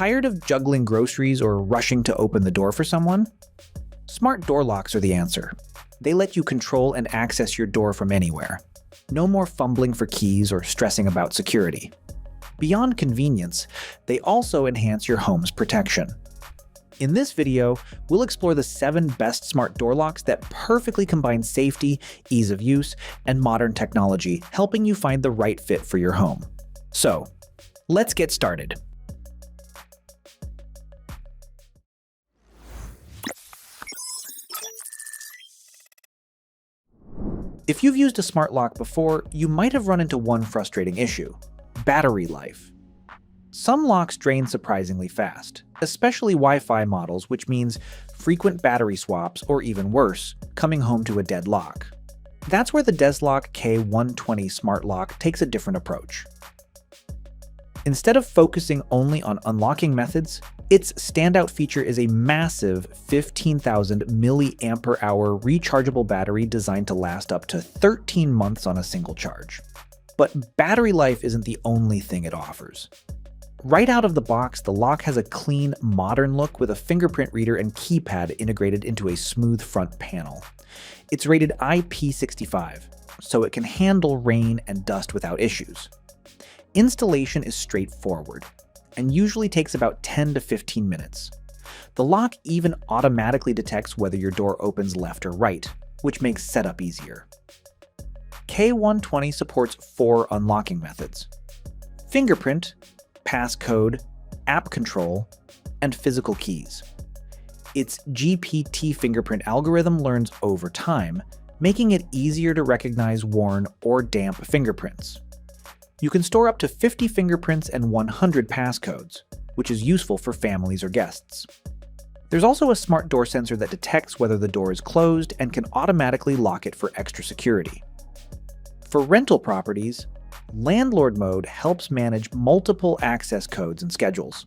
Tired of juggling groceries or rushing to open the door for someone? Smart door locks are the answer. They let you control and access your door from anywhere. No more fumbling for keys or stressing about security. Beyond convenience, they also enhance your home's protection. In this video, we'll explore the 7 best smart door locks that perfectly combine safety, ease of use, and modern technology, helping you find the right fit for your home. So, let's get started. If you've used a smart lock before, you might have run into one frustrating issue: battery life. Some locks drain surprisingly fast, especially Wi-Fi models, which means frequent battery swaps, or even worse, coming home to a dead lock. That's where the DESLOC K120 smart lock takes a different approach. Instead of focusing only on unlocking methods, its standout feature is a massive 15,000 mAh rechargeable battery designed to last up to 13 months on a single charge. But battery life isn't the only thing it offers. Right out of the box, the lock has a clean, modern look with a fingerprint reader and keypad integrated into a smooth front panel. It's rated IP65, so it can handle rain and dust without issues. Installation is straightforward, and usually takes about 10 to 15 minutes. The lock even automatically detects whether your door opens left or right, which makes setup easier. K120 supports 4 unlocking methods: fingerprint, passcode, app control, and physical keys. Its GPT fingerprint algorithm learns over time, making it easier to recognize worn or damp fingerprints. You can store up to 50 fingerprints and 100 passcodes, which is useful for families or guests. There's also a smart door sensor that detects whether the door is closed and can automatically lock it for extra security. For rental properties, landlord mode helps manage multiple access codes and schedules.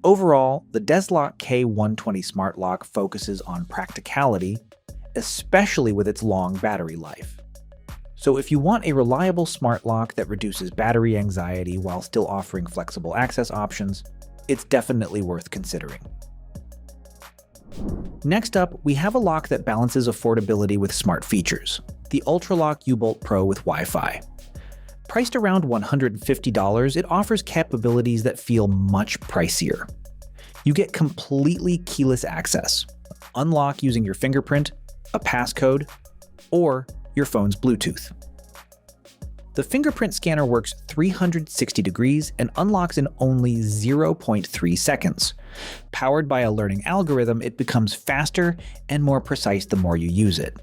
Overall, the DESLOC K120 smart lock focuses on practicality, especially with its long battery life. So if you want a reliable smart lock that reduces battery anxiety while still offering flexible access options, it's definitely worth considering. Next up, we have a lock that balances affordability with smart features: the Ultraloq U-Bolt Pro with Wi-Fi. Priced around $150, it offers capabilities that feel much pricier. You get completely keyless access, unlock using your fingerprint, a passcode, or your phone's Bluetooth. The fingerprint scanner works 360 degrees and unlocks in only 0.3 seconds. Powered by a learning algorithm, it becomes faster and more precise the more you use it.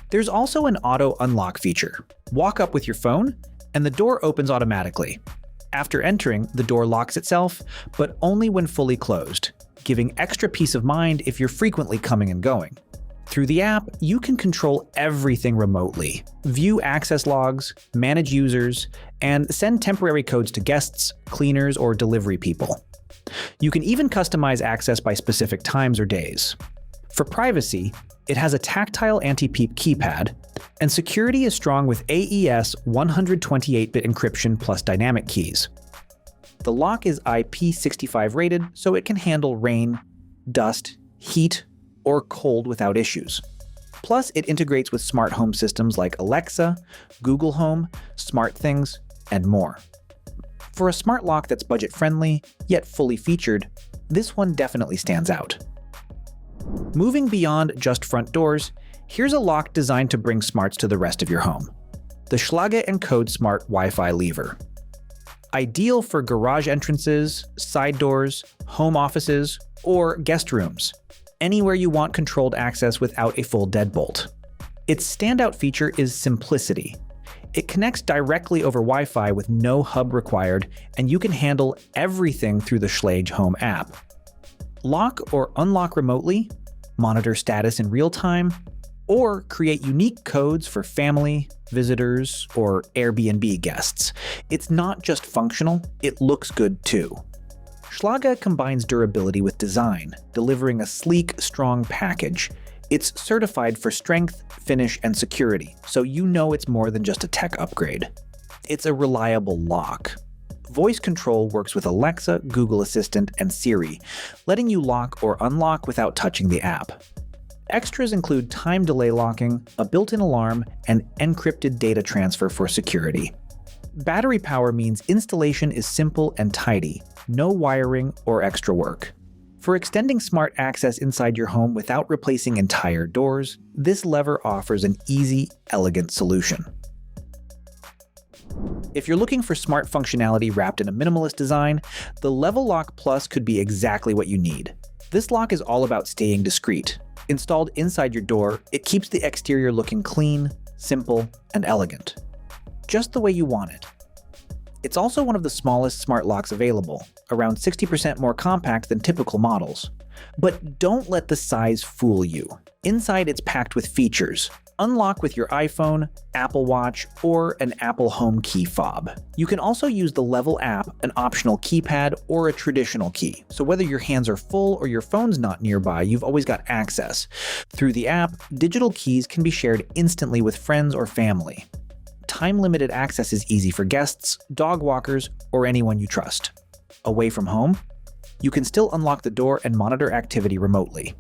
There's also an auto unlock feature. Walk up with your phone, and the door opens automatically. After entering, the door locks itself, but only when fully closed, giving extra peace of mind if you're frequently coming and going. Through the app, you can control everything remotely, view access logs, manage users, and send temporary codes to guests, cleaners, or delivery people. You can even customize access by specific times or days. For privacy, it has a tactile anti-peep keypad, and security is strong with AES 128-bit encryption plus dynamic keys. The lock is IP65 rated, so it can handle rain, dust, heat, or cold without issues. Plus, it integrates with smart home systems like Alexa, Google Home, SmartThings, and more. For a smart lock that's budget-friendly, yet fully featured, this one definitely stands out. Moving beyond just front doors, here's a lock designed to bring smarts to the rest of your home: the Schlage Encode Smart Wi-Fi Lever. Ideal for garage entrances, side doors, home offices, or guest rooms, anywhere you want controlled access without a full deadbolt. Its standout feature is simplicity. It connects directly over Wi-Fi with no hub required, and you can handle everything through the Schlage Home app. Lock or unlock remotely, monitor status in real time, or create unique codes for family, visitors, or Airbnb guests. It's not just functional, it looks good too. Schlage combines durability with design, delivering a sleek, strong package. It's certified for strength, finish, and security, so you know it's more than just a tech upgrade. It's a reliable lock. Voice control works with Alexa, Google Assistant, and Siri, letting you lock or unlock without touching the app. Extras include time delay locking, a built-in alarm, and encrypted data transfer for security. Battery power means installation is simple and tidy, no wiring or extra work. For extending smart access inside your home without replacing entire doors, this lever offers an easy, elegant solution. If you're looking for smart functionality wrapped in a minimalist design, the DESLOC Plus could be exactly what you need. This lock is all about staying discreet. Installed inside your door, it keeps the exterior looking clean, simple, and elegant. Just the way you want it. It's also one of the smallest smart locks available, around 60% more compact than typical models. But don't let the size fool you. Inside it's packed with features. Unlock with your iPhone, Apple Watch, or an Apple Home key fob. You can also use the Level app, an optional keypad, or a traditional key. So whether your hands are full or your phone's not nearby, you've always got access. Through the app, digital keys can be shared instantly with friends or family. Time-limited access is easy for guests, dog walkers, or anyone you trust. Away from home, you can still unlock the door and monitor activity remotely.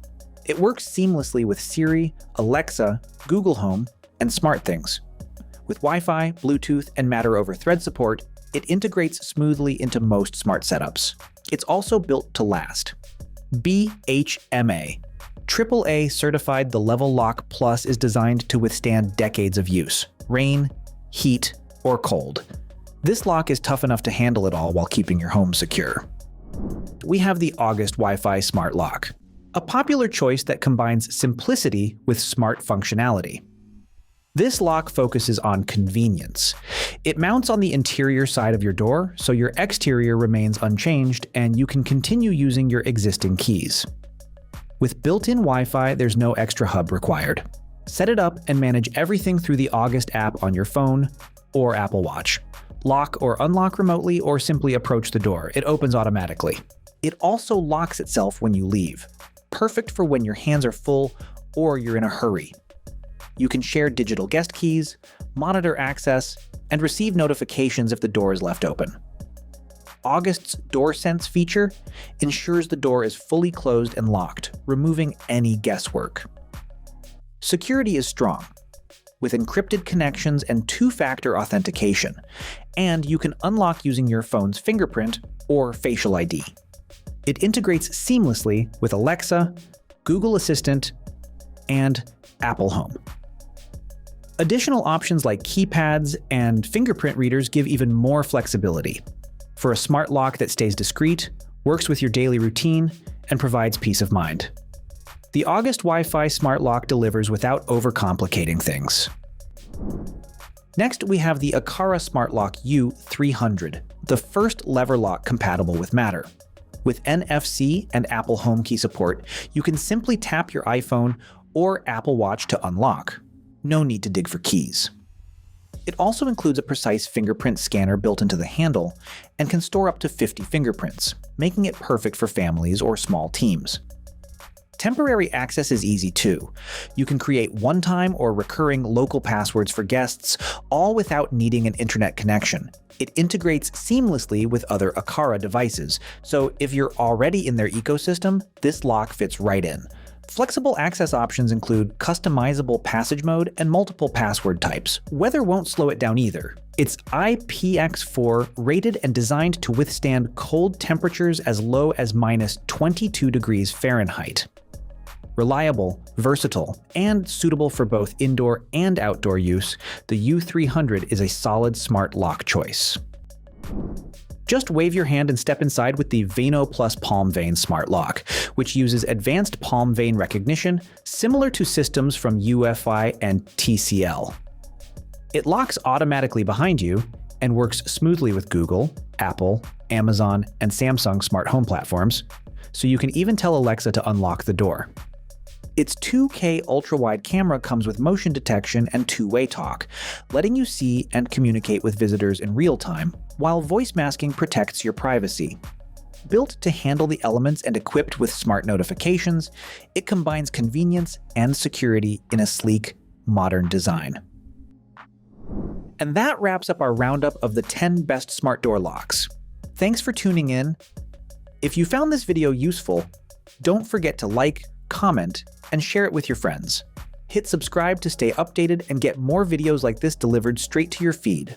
It works seamlessly with Siri, Alexa, Google Home, and SmartThings. With Wi-Fi, Bluetooth, and Matter over Thread support, it integrates smoothly into most smart setups. It's also built to last. BHMA. AAA certified, the DESLOC Plus is designed to withstand decades of use. Rain, heat, or cold. This lock is tough enough to handle it all while keeping your home secure. We have the August Wi-Fi Smart Lock, a popular choice that combines simplicity with smart functionality. This lock focuses on convenience. It mounts on the interior side of your door, so your exterior remains unchanged and you can continue using your existing keys. With built-in Wi-Fi, there's no extra hub required. Set it up and manage everything through the August app on your phone or Apple Watch. Lock or unlock remotely or simply approach the door. It opens automatically. It also locks itself when you leave. Perfect for when your hands are full or you're in a hurry. You can share digital guest keys, monitor access, and receive notifications if the door is left open. August's Door Sense feature ensures the door is fully closed and locked, removing any guesswork. Security is strong, with encrypted connections and two-factor authentication, and you can unlock using your phone's fingerprint or facial ID. It integrates seamlessly with Alexa, Google Assistant, and Apple Home. Additional options like keypads and fingerprint readers give even more flexibility for a smart lock that stays discreet, works with your daily routine, and provides peace of mind. The August Wi-Fi Smart Lock delivers without overcomplicating things. Next, we have the Aqara Smart Lock U-300, the first lever lock compatible with Matter. With NFC and Apple Home key support, you can simply tap your iPhone or Apple Watch to unlock. No need to dig for keys. It also includes a precise fingerprint scanner built into the handle and can store up to 50 fingerprints, making it perfect for families or small teams. Temporary access is easy too. You can create one-time or recurring local passwords for guests, all without needing an internet connection. It integrates seamlessly with other Aqara devices, so if you're already in their ecosystem, this lock fits right in. Flexible access options include customizable passage mode and multiple password types. Weather won't slow it down either. It's IPX4 rated and designed to withstand cold temperatures as low as -22 degrees Fahrenheit. Reliable, versatile, and suitable for both indoor and outdoor use, the U-300 is a solid smart lock choice. Just wave your hand and step inside with the Veno plus palm vein smart lock, which uses advanced palm vein recognition similar to systems from UEFI and TCL. It locks automatically behind you and works smoothly with Google, Apple, Amazon, and Samsung smart home platforms, so you can even tell Alexa to unlock the door. Its 2K ultra-wide camera comes with motion detection and two-way talk, letting you see and communicate with visitors in real time, while voice masking protects your privacy. Built to handle the elements and equipped with smart notifications, it combines convenience and security in a sleek, modern design. And that wraps up our roundup of the 10 best smart door locks. Thanks for tuning in. If you found this video useful, don't forget to like, comment, and share it with your friends. Hit subscribe to stay updated and get more videos like this delivered straight to your feed.